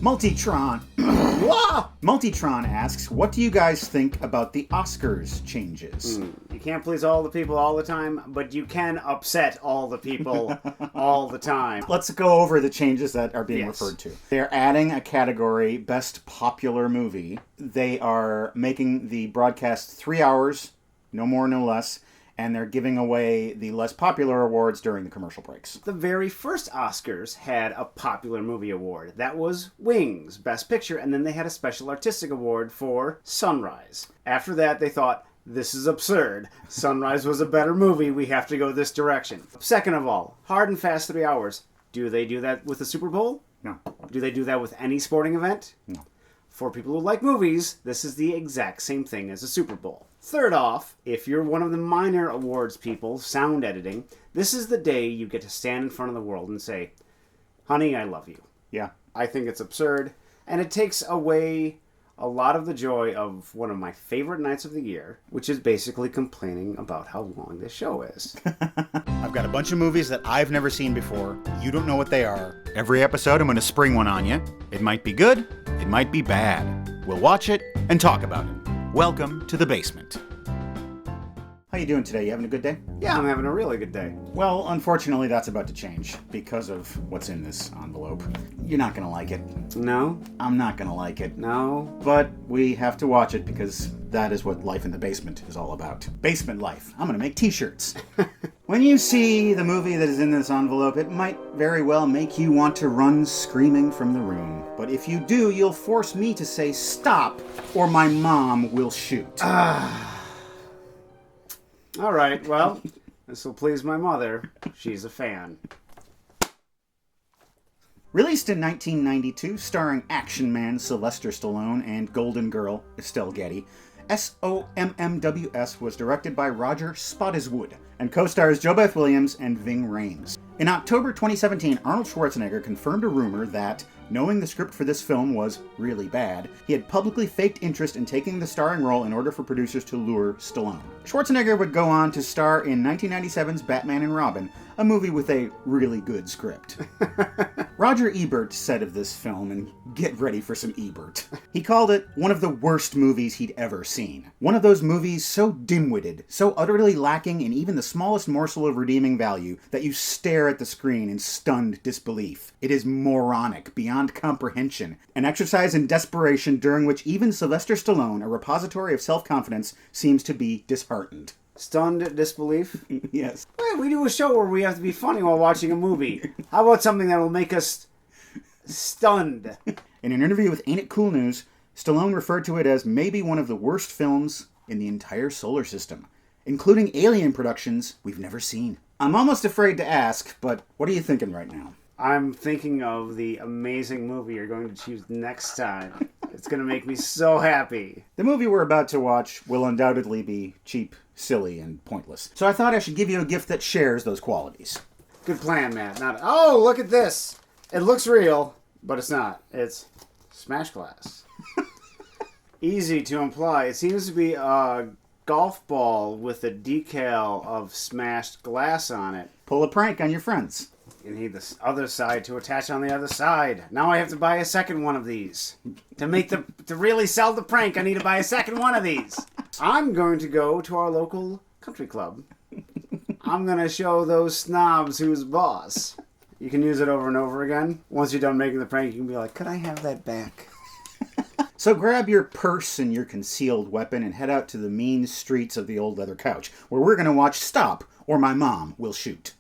Multitron. Multitron asks, what do you guys think about the Oscars changes? You can't please all the people all the time, but you can upset all the people all the time. Let's go over the changes that are being referred to. They're adding a category, Best Popular Movie. They are making the broadcast 3 hours, no more, no less. And they're giving away the less popular awards during the commercial breaks. The very first Oscars had a popular movie award. That was Wings, Best Picture, and then they had a special artistic award for Sunrise. After that, they thought, this is absurd. Sunrise was a better movie. We have to go this direction. Second of all, Hard and Fast 3 hours. Do they do that with the Super Bowl? No. Do they do that with any sporting event? No. For people who like movies, this is the exact same thing as a Super Bowl. Third off, if you're one of the minor awards people, sound editing, this is the day you get to stand in front of the world and say, honey, I love you. Yeah. I think it's absurd, and it takes away a lot of the joy of one of my favorite nights of the year, which is basically complaining about how long this show is. I've got a bunch of movies that I've never seen before. You don't know what they are. Every episode, I'm going to spring one on you. It might be good. It might be bad. We'll watch it and talk about it. Welcome to the basement. How you doing today? You having a good day? Yeah, I'm having a really good day. Well, unfortunately, that's about to change because of what's in this envelope. You're not going to like it. No? I'm not going to like it. No? But we have to watch it because that is what life in the basement is all about. Basement life. I'm going to make t-shirts. When you see the movie that is in this envelope, it might very well make you want to run screaming from the room. But if you do, you'll force me to say stop, or my mom will shoot. All right, well, this will please my mother. She's a fan. Released in 1992, starring action man Sylvester Stallone and Golden Girl Estelle Getty, SOMMWS was directed by Roger Spottiswoode and co-stars JoBeth Williams and Ving Rhames. In October 2017, Arnold Schwarzenegger confirmed a rumor that, knowing the script for this film was really bad, he had publicly faked interest in taking the starring role in order for producers to lure Stallone. Schwarzenegger would go on to star in 1997's Batman and Robin, a movie with a really good script. Roger Ebert said of this film, and get ready for some Ebert, he called it one of the worst movies he'd ever seen. One of those movies so dim-witted, so utterly lacking in even the smallest morsel of redeeming value that you stare at the screen in stunned disbelief. It is moronic, beyond comprehension, an exercise in desperation during which even Sylvester Stallone, a repository of self-confidence, seems to be disheartened. Stunned disbelief? Yes. Well, we do a show where we have to be funny while watching a movie. How about something that will make us stunned? In an interview with Ain't It Cool News, Stallone referred to it as maybe one of the worst films in the entire solar system, including alien productions we've never seen. I'm almost afraid to ask, but what are you thinking right now? I'm thinking of the amazing movie you're going to choose next time. It's going to make me so happy. The movie we're about to watch will undoubtedly be cheap, silly, and pointless. So I thought I should give you a gift that shares those qualities. Good plan, Matt. Oh, look at this. It looks real, but it's not. It's Smash Glass. Easy to imply. It seems to be a golf ball with a decal of smashed glass on it. Pull a prank on your friends. You need the other side to attach on the other side. Now I have to buy a second one of these. To really sell the prank, I need to buy a second one of these. I'm going to go to our local country club. I'm going to show those snobs who's boss. You can use it over and over again. Once you're done making the prank, you can be like, could I have that back? So grab your purse and your concealed weapon and head out to the mean streets of the old leather couch, where we're going to watch Stop, or my mom will shoot.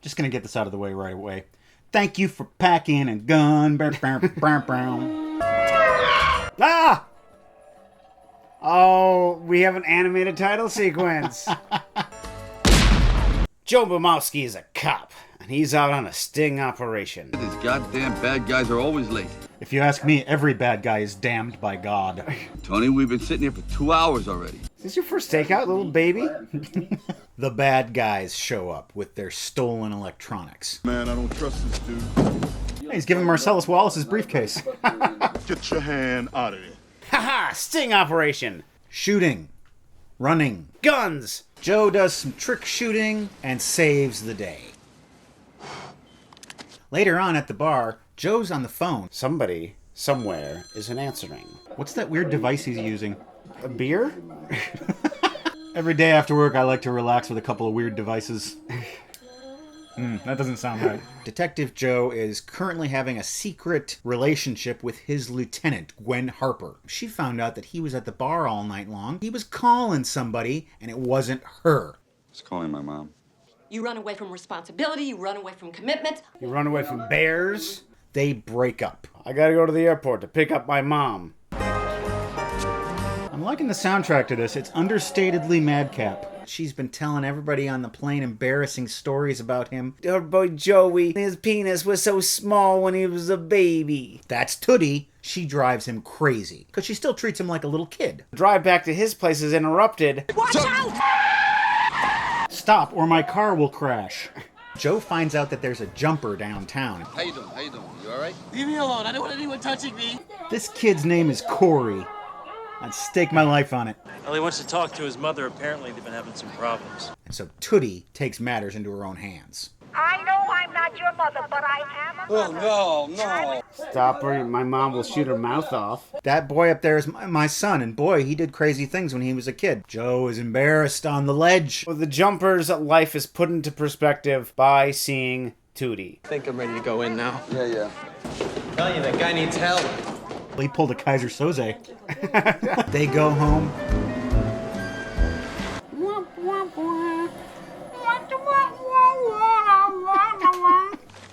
Just gonna get this out of the way right away. Thank you for packing a gun. Ah! Oh, we have an animated title sequence. Joe Bumowski is a cop, and he's out on a sting operation. These goddamn bad guys are always late. If you ask me, every bad guy is damned by God. Tony, we've been sitting here for 2 hours already. Is this your first takeout, little baby? The bad guys show up with their stolen electronics. Man, I don't trust this dude. Hey, he's giving Marcellus Wallace his briefcase. Get your hand out of there. Haha, sting operation. Shooting. running. Guns! Joe does some trick shooting and saves the day. Later on at the bar, Joe's on the phone. Somebody, somewhere, isn't answering. What's that weird device he's using? A beer? Every day after work, I like to relax with a couple of weird devices. That doesn't sound right. Detective Joe is currently having a secret relationship with his lieutenant, Gwen Harper. She found out that he was at the bar all night long. He was calling somebody, and it wasn't her. It's calling my mom. You run away from responsibility, you run away from commitment. You run away from bears? They break up. I gotta go to the airport to pick up my mom. I'm liking the soundtrack to this. It's understatedly madcap. She's been telling everybody on the plane embarrassing stories about him. Our boy Joey, his penis was so small when he was a baby. That's Tootie. She drives him crazy, because she still treats him like a little kid. Drive back to his place is interrupted. Watch out! Stop, or my car will crash. Joe finds out that there's a jumper downtown. How you doing? You all right? Leave me alone. I don't want anyone touching me. This kid's name is Corey. I'd stake my life on it. Well, he wants to talk to his mother. Apparently, they've been having some problems. And so Tootie takes matters into her own hands. I know I'm not your mother, but I am a mother. Oh, no. Stop her, my mom will shoot her mouth off. That boy up there is my son, and boy, he did crazy things when he was a kid. Joe is embarrassed on the ledge. Well, the jumper's life is put into perspective by seeing Tootie. I think I'm ready to go in now. Yeah. Tell you, that guy needs help. He pulled a Kaiser Soze. They go home.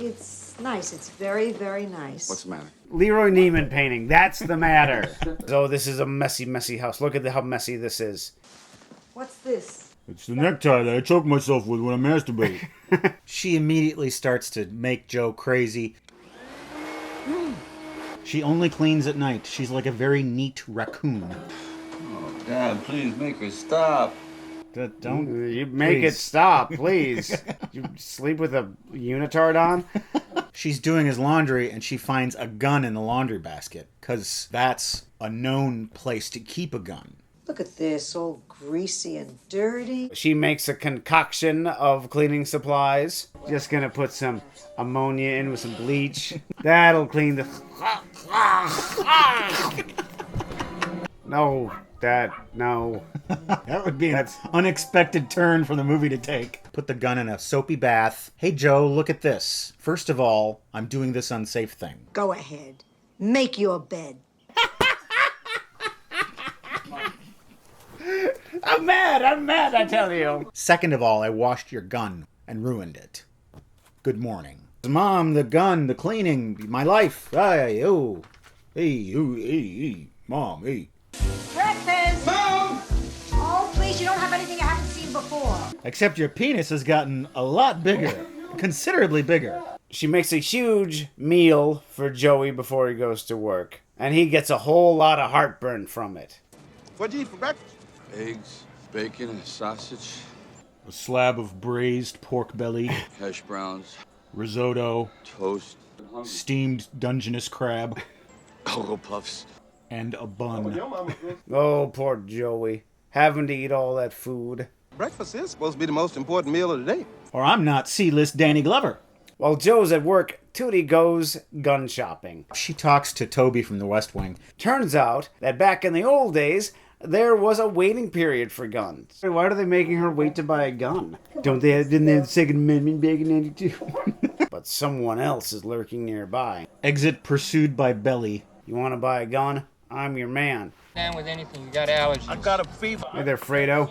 It's nice. It's very, very nice. What's the matter? Leroy Neiman painting, that's the matter. So this is a messy, messy house. Look at how messy this is. What's this? It's the necktie that I choke myself with when I masturbate. She immediately starts to make Joe crazy. She only cleans at night. She's like a very neat raccoon. Oh, Dad, please make her stop. Don't. You make please. it stop, please. You sleep with a unitard on? She's doing his laundry and she finds a gun in the laundry basket, because that's a known place to keep a gun. Look at this, all greasy and dirty. She makes a concoction of cleaning supplies. Just gonna put some ammonia in with some bleach. That'll clean the... No. That would be an unexpected turn for the movie to take. Put the gun in a soapy bath. Hey, Joe, look at this. First of all, I'm doing this unsafe thing. Go ahead. Make your bed. I'm mad, I tell you. Second of all, I washed your gun and ruined it. Good morning. Mom, the gun, the cleaning, my life. Hey, Mom, hey. Breakfast! Mom! Oh, please, you don't have anything I haven't seen before. Except your penis has gotten a lot bigger. Considerably bigger. She makes a huge meal for Joey before he goes to work. And he gets a whole lot of heartburn from it. What'd you eat for breakfast? Eggs, bacon, and sausage, A slab of braised pork belly, hash browns, risotto, toast, steamed Dungeness crab, Cocoa Puffs. and a bun. Oh, poor Joey. Having to eat all that food. Breakfast is supposed to be the most important meal of the day. Or I'm not C-list Danny Glover. While Joe's at work, Tootie goes gun shopping. She talks to Toby from the West Wing. Turns out that back in the old days, there was a waiting period for guns. Why are they making her wait to buy a gun? Didn't they have the Second Amendment back in 92? But someone else is lurking nearby. Exit pursued by Belly. You want to buy a gun? I'm your man. Down with anything, you got allergies. I got a fever. Hey there, Fredo.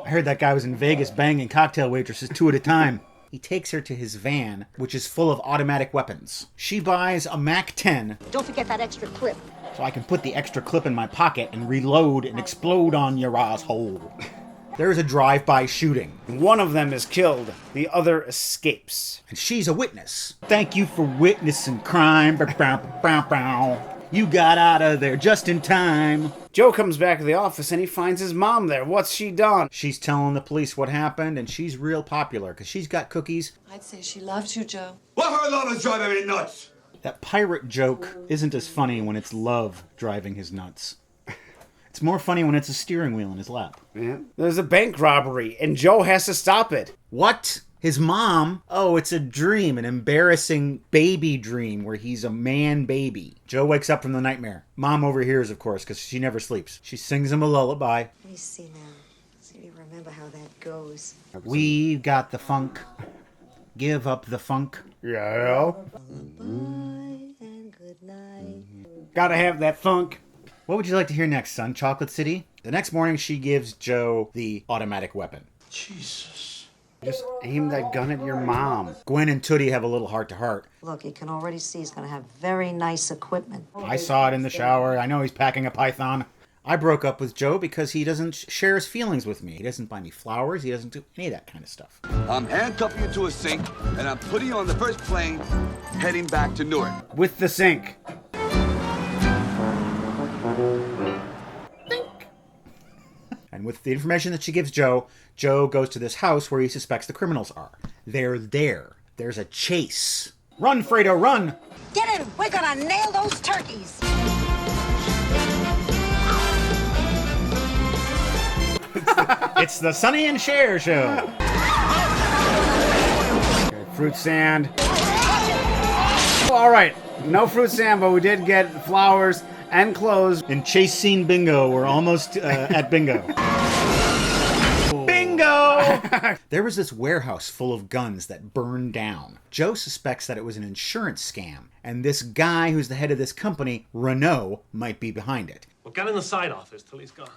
I heard that guy was in Vegas banging cocktail waitresses 2 at a time. He takes her to his van, which is full of automatic weapons. She buys a MAC-10 Don't forget that extra clip. so I can put the extra clip in my pocket and reload and explode on your asshole. There's a drive-by shooting, One of them is killed. The other escapes. and she's a witness. Thank you for witnessing crime. Bow, bow, bow, bow. You got out of there just in time. Joe comes back to the office and he finds his mom there. What's she done? She's telling the police what happened, and she's real popular because she's got cookies. I'd say she loves you, Joe. What her love is driving me nuts? That pirate joke isn't as funny when it's love driving his nuts. It's more funny when it's a steering wheel in his lap. Yeah. There's a bank robbery, and Joe has to stop it. What? His mom? Oh, it's a dream, an embarrassing baby dream where he's a man baby. Joe wakes up from the nightmare. Mom overhears, of course, because she never sleeps. She sings him a lullaby. Let me see now. See if you remember how that goes. We've got the funk. Give up the funk. Yeah. Bye and good night. Gotta have that funk. What would you like to hear next, son? Chocolate City? The next morning, she gives Joe the automatic weapon. Jesus. Just aim that gun at your mom. Gwen and Tootie have a little heart-to-heart. Look, you can already see he's going to have very nice equipment. I saw it in the shower. I know he's packing a python. I broke up with Joe because he doesn't share his feelings with me. He doesn't buy me flowers. He doesn't do any of that kind of stuff. I'm handcuffing you to a sink, and I'm putting you on the first plane, heading back to Newark. With the sink. And with the information that she gives Joe, Joe goes to this house where he suspects the criminals are. They're there. There's a chase. Run, Fredo, run! Get him! We're gonna nail those turkeys! It's the Sonny and Cher show. Okay, fruit sand. All right, no fruit sand, but we did get flowers and clothes. In chase scene bingo, we're almost at bingo. Bingo! There was this warehouse full of guns that burned down. Joe suspects that it was an insurance scam, and this guy who's the head of this company, Renault, might be behind it. Well, get in the side office till he's gone.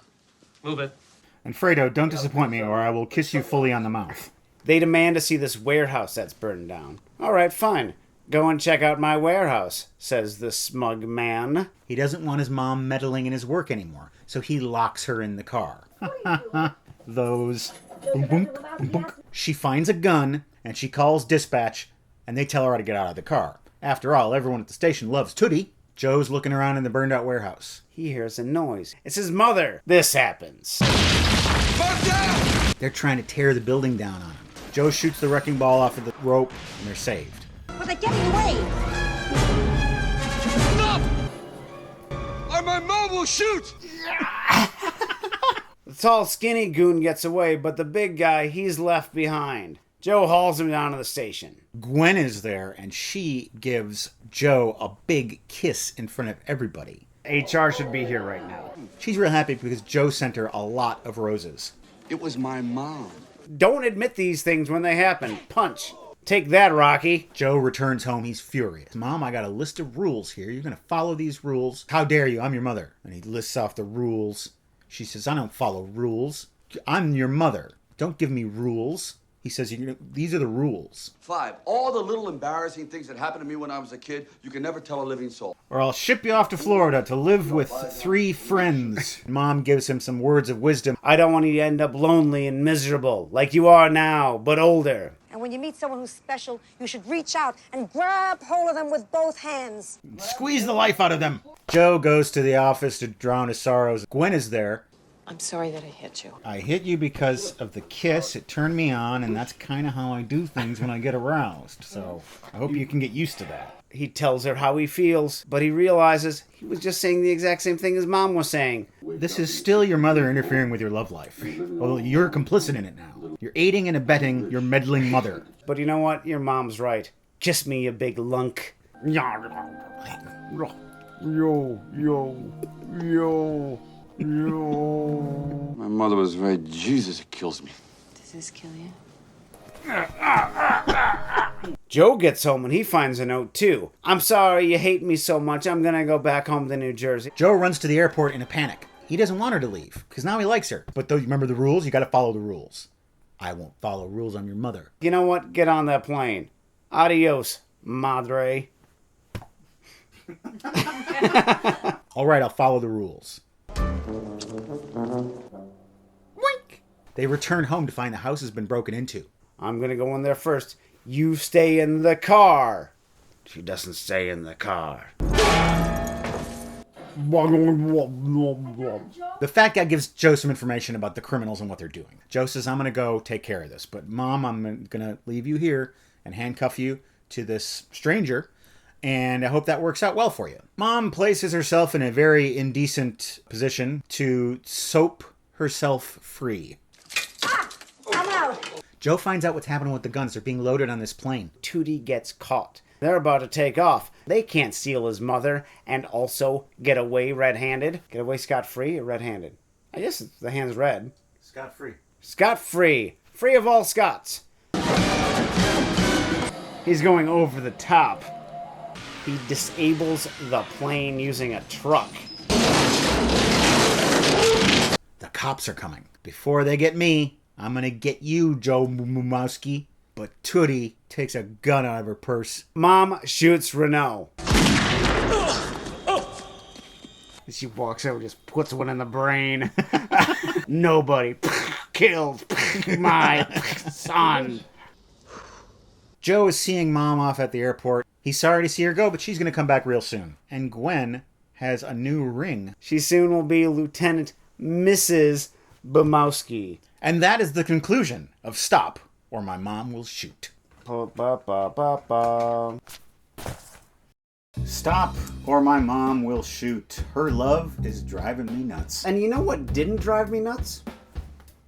Move it. And Fredo, don't disappoint me or I will kiss you fully on the mouth. They demand to see this warehouse that's burned down. All right, fine. Go and check out my warehouse, says the smug man. He doesn't want his mom meddling in his work anymore, so he locks her in the car. Those. Boom, boom, boom, boom. She finds a gun, and she calls dispatch, and they tell her how to get out of the car. After all, everyone at the station loves Tootie. Joe's looking around in the burned out warehouse. He hears a noise. It's his mother. This happens. They're trying to tear the building down on him. Joe shoots the wrecking ball off of the rope, and they're saved. But they're getting away! Stop! Or my mom will shoot! The tall, skinny goon gets away, but the big guy, he's left behind. Joe hauls him down to the station. Gwen is there, and she gives Joe a big kiss in front of everybody. HR should be here right now. She's real happy because Joe sent her a lot of roses. It was my mom. Don't admit these things when they happen. Punch. Take that, Rocky. Joe returns home. He's furious. Mom, I got a list of rules here. You're going to follow these rules. How dare you? I'm your mother. And he lists off the rules. She says, I don't follow rules. I'm your mother. Don't give me rules. He says, these are the rules. 5, all the little embarrassing things that happened to me when I was a kid, you can never tell a living soul. Or I'll ship you off to Florida to live with 3 friends. Mom gives him some words of wisdom. I don't want you to end up lonely and miserable, like you are now, but older. And when you meet someone who's special, you should reach out and grab hold of them with both hands. Squeeze the life out of them. Joe goes to the office to drown his sorrows. Gwen is there. I'm sorry that I hit you. I hit you because of the kiss. It turned me on, and that's kind of how I do things when I get aroused. So I hope you can get used to that. He tells her how he feels, but he realizes he was just saying the exact same thing his mom was saying. This is still your mother interfering with your love life. Well, you're complicit in it now. You're aiding and abetting your meddling mother. But you know what? Your mom's right. Kiss me, you big lunk. Yo, yo. My mother was right. Jesus, it kills me. Does this kill you? Joe gets home and he finds a note too. I'm sorry you hate me so much. I'm gonna go back home to New Jersey. Joe runs to the airport in a panic. He doesn't want her to leave, because now he likes her. But though you remember the rules, you gotta follow the rules. I won't follow rules, I'm your mother. You know what? Get on that plane. Adios, madre. Alright, I'll follow the rules. Wink. They return home to find the house has been broken into. I'm gonna go in there first. You stay in the car. She doesn't stay in the car. The fat guy gives Joe some information about the criminals and what they're doing. Joe says, I'm going to go take care of this. But Mom, I'm going to leave you here and handcuff you to this stranger. and I hope that works out well for you. Mom places herself in a very indecent position to soap herself free. I'm out. Joe finds out what's happening with the guns. They're being loaded on this plane. Tootie gets caught. They're about to take off. They can't steal his mother and also get away red-handed. Get away scot-free or red-handed? I guess the hand's red. Scot-free. Scot-free. Free of all Scots. He's going over the top. He disables the plane using a truck. The cops are coming. Before they get me, I'm gonna get you, Joe Mumowski. But Tootie takes a gun out of her purse. Mom shoots Renault. She walks over, just puts one in the brain. Nobody killed my son. Joe is seeing Mom off at the airport. He's sorry to see her go, but she's going to come back real soon. And Gwen has a new ring. She soon will be Lieutenant Mrs. Bumowski. And that is the conclusion of Stop, or My Mom Will Shoot. Stop, or My Mom Will Shoot. Her love is driving me nuts. And you know what didn't drive me nuts?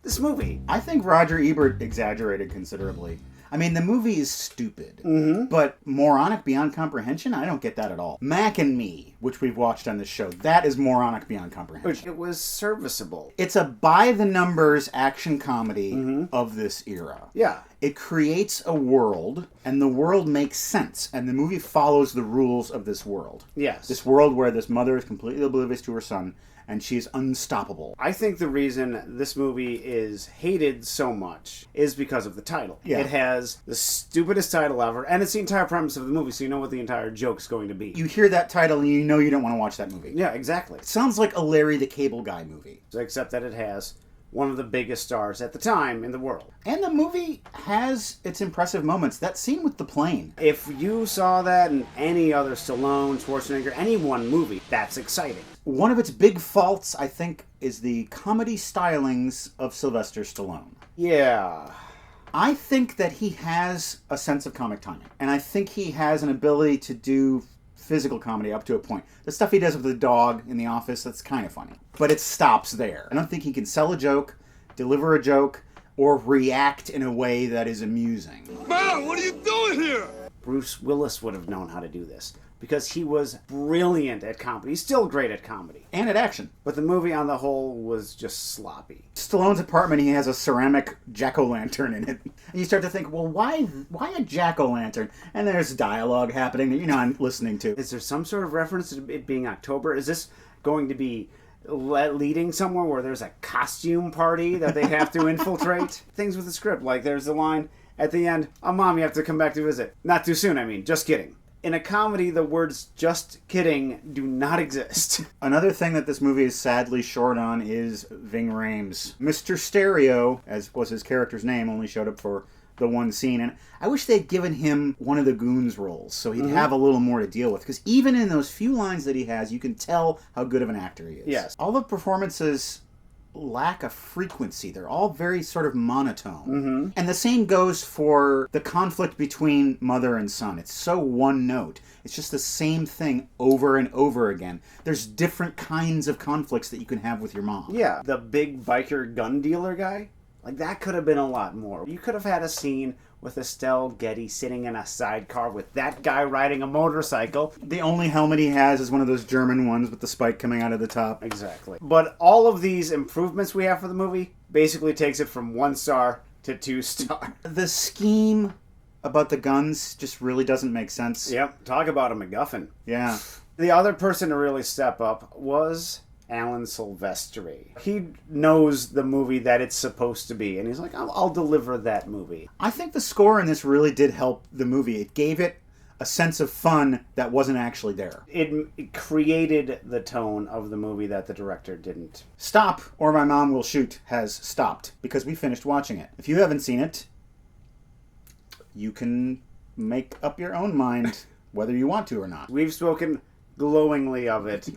This movie. I think Roger Ebert exaggerated considerably. I mean, the movie is stupid, but moronic beyond comprehension? I don't get that at all. Mac and Me, which we've watched on this show, that is moronic beyond comprehension. It was serviceable. It's a by-the-numbers action comedy of this era. Yeah. It creates a world, and the world makes sense, and the movie follows the rules of this world. Yes. This world where this mother is completely oblivious to her son, and she's unstoppable. I think the reason this movie is hated so much is because of the title. Yeah. It has the stupidest title ever, and it's the entire premise of the movie, so you know what the entire joke's going to be. You hear that title, and you know you don't want to watch that movie. Yeah, exactly. It sounds like a Larry the Cable Guy movie. Except that it has one of the biggest stars at the time in the world. And the movie has its impressive moments. That scene with the plane. If you saw that in any other Stallone, Schwarzenegger, any one movie, that's exciting. One of its big faults, I think, is the comedy stylings of Sylvester Stallone. Yeah. I think that he has a sense of comic timing. And I think he has an ability to do physical comedy up to a point. The stuff he does with the dog in the office, that's kind of funny. But it stops there. I don't think he can sell a joke, deliver a joke, or react in a way that is amusing. Mom, what are you doing here? Bruce Willis would have known how to do this, because he was brilliant at comedy. He's still great at comedy. And at action. But the movie on the whole was just sloppy. Stallone's apartment, he has a ceramic jack-o'-lantern in it. And you start to think, well, why a jack-o'-lantern? And there's dialogue happening that you're not listening to. Is there some sort of reference to it being October? Is this going to be leading somewhere where there's a costume party that they have to infiltrate? Things with the script, like there's the line at the end, "Oh, Mom, you have to come back to visit." Not too soon, I mean, just kidding. In a comedy, the words "just kidding" do not exist. Another thing that this movie is sadly short on is Ving Rhames. Mr. Stereo, as was his character's name, only showed up for the one scene, and I wish they'd given him one of the goons roles so he'd have a little more to deal with, because even in those few lines that he has, you can tell how good of an actor he is. Yes. All the performances lack a frequency. They're all very sort of monotone. And the same goes for the conflict between mother and son. It's so one note. It's just the same thing over and over again. There's different kinds of conflicts that you can have with your mom. Yeah, the big biker gun dealer guy, like that could have been a lot more. You could have had a scene with Estelle Getty sitting in a sidecar with that guy riding a motorcycle. The only helmet he has is one of those German ones with the spike coming out of the top. Exactly. But all of these improvements we have for the movie basically takes it from 1 star to 2 star. The scheme about the guns just really doesn't make sense. Yep, talk about a MacGuffin. Yeah. The other person to really step up was Alan Silvestri. He knows the movie that it's supposed to be, and he's like, I'll deliver that movie. I think the score in this really did help the movie. It gave it a sense of fun that wasn't actually there. It created the tone of the movie that the director didn't. Stop, or My Mom Will Shoot has stopped, because we finished watching it. If you haven't seen it, you can make up your own mind whether you want to or not. We've spoken glowingly of it.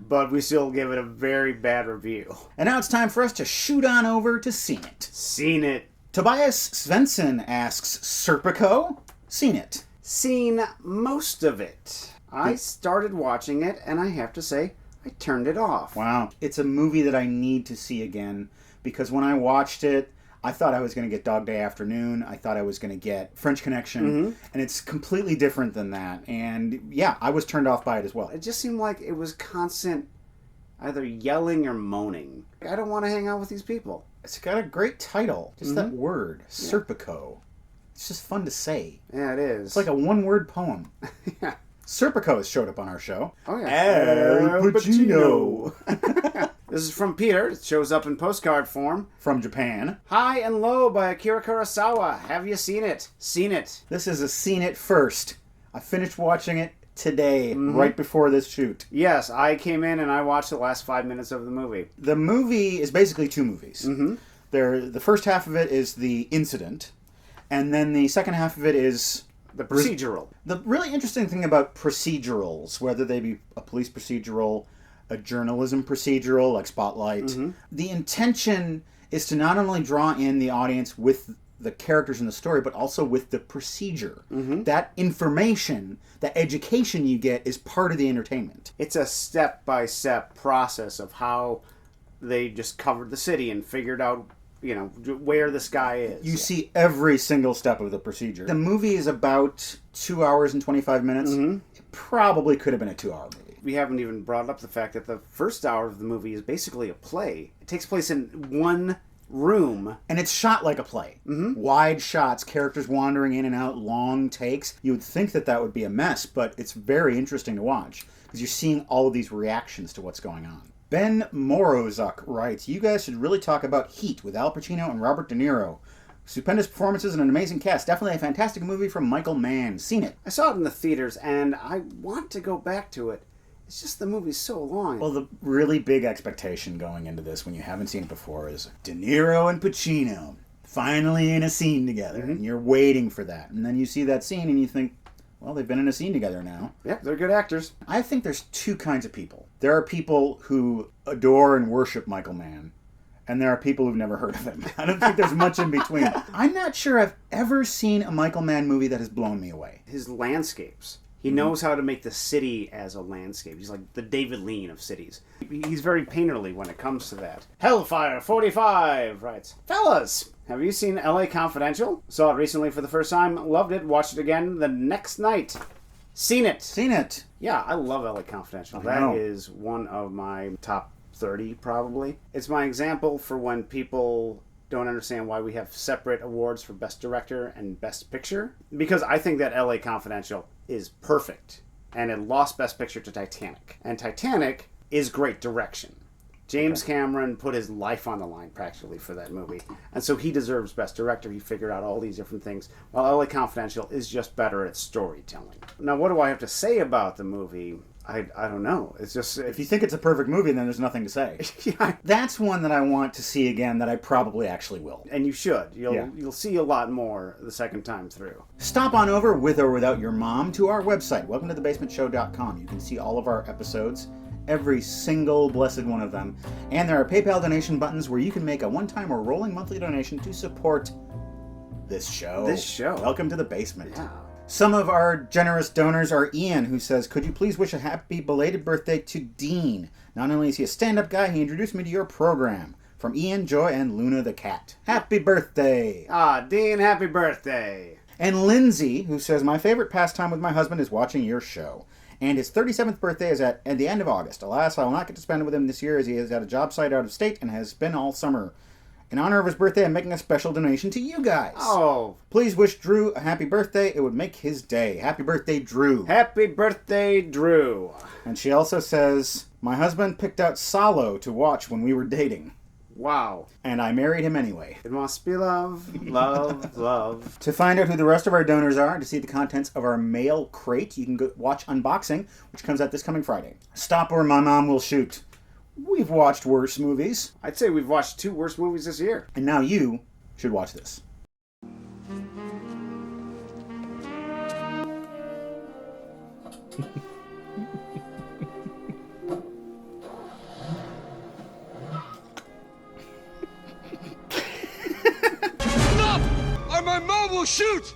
But we still give it a very bad review. And now it's time for us to shoot on over to Seen It. Seen it. Tobias Svensson asks, Serpico? Seen It. seen most of it. I started watching it, and I have to say, I turned it off. Wow. It's a movie that I need to see again, because when I watched it, I thought I was going to get Dog Day Afternoon. I thought I was going to get French Connection, and it's completely different than that. And yeah, I was turned off by it as well. It just seemed like it was constant either yelling or moaning. I don't want to hang out with these people. It's got a great title. Just that word, Serpico. It's just fun to say. Yeah, it is. It's like a one-word poem. Yeah. Serpico has showed up on our show. Oh, yeah. Al Pacino. This is from Peter. It shows up in postcard form. From Japan. High and Low by Akira Kurosawa. Have you seen it? Seen it. This is a seen it first. I finished watching it today, right before this shoot. Yes, I came in and I watched the last 5 minutes of the movie. The movie is basically two movies. The first half of it is the incident, and then the second half of it is the procedural. The really interesting thing about procedurals, whether they be a police procedural, a journalism procedural like Spotlight, the intention is to not only draw in the audience with the characters in the story, but also with the procedure. That information, that education you get is part of the entertainment. It's a step-by-step process of how they just covered the city and figured out, you know, where this guy is. You see every single step of the procedure. The movie is about 2 hours and 25 minutes. It probably could have been a 2-hour movie. We haven't even brought up the fact that the first hour of the movie is basically a play. It takes place in one room. And it's shot like a play. Wide shots, characters wandering in and out, long takes. You would think that that would be a mess, but it's very interesting to watch because you're seeing all of these reactions to what's going on. Ben Morozuk writes, you guys should really talk about Heat with Al Pacino and Robert De Niro. Stupendous performances and an amazing cast. Definitely a fantastic movie from Michael Mann. Seen it. I saw it in the theaters, and I want to go back to it. It's just the movie's so long. Well, the really big expectation going into this, when you haven't seen it before, is De Niro and Pacino finally in a scene together. And you're waiting for that. And then you see that scene and you think, well, they've been in a scene together now. Yep, they're good actors. I think there's two kinds of people. There are people who adore and worship Michael Mann, and there are people who've never heard of him. I don't think there's much in between. I'm not sure I've ever seen a Michael Mann movie that has blown me away. His landscapes. He knows how to make the city as a landscape. He's like the David Lean of cities. He's very painterly when it comes to that. Hellfire 45 writes, fellas, have you seen LA Confidential? Saw it recently for the first time. Loved it. Watched it again the next night. Seen it. Seen it. Yeah, I love LA Confidential. That is one of my top 30 probably. It's my example for when people don't understand why we have separate awards for Best Director and Best Picture. Because I think that LA Confidential is perfect. And it lost Best Picture to Titanic. And Titanic is great direction. James Cameron put his life on the line practically for that movie. And so he deserves Best Director. He figured out all these different things. While LA Confidential is just better at storytelling. Now, what do I have to say about the movie? I don't know. It's just... If you think it's a perfect movie, then there's nothing to say. Yeah. That's one that I want to see again that I probably actually will. And you should. You'll see a lot more the second time through. Stop on over, with or without your mom, to our website, welcometothebasementshow.com. You can see all of our episodes, every single blessed one of them. And there are PayPal donation buttons where you can make a one-time or rolling monthly donation to support this show. Welcome to the basement. Yeah. Some of our generous donors are Ian, who says, could you please wish a happy belated birthday to Dean? Not only is he a stand-up guy, he introduced me to your program. From Ian, Joy, and Luna the cat. Happy birthday! Ah, Dean, happy birthday! And Lindsay, who says, my favorite pastime with my husband is watching your show. And his 37th birthday is at the end of August. Alas, I will not get to spend it with him this year as he has got a job site out of state and has been all summer. In honor of his birthday, I'm making a special donation to you guys. Oh. Please wish Drew a happy birthday. It would make his day. Happy birthday, Drew. Happy birthday, Drew. And she also says, my husband picked out Salo to watch when we were dating. Wow. And I married him anyway. It must be love, love, love. To find out who the rest of our donors are, and to see the contents of our mail crate, you can go watch Unboxing, which comes out this coming Friday. Stop or my mom will shoot. We've watched worse movies. I'd say we've watched 2 worst movies this year. And now you should watch this. Enough! Or my mom will shoot!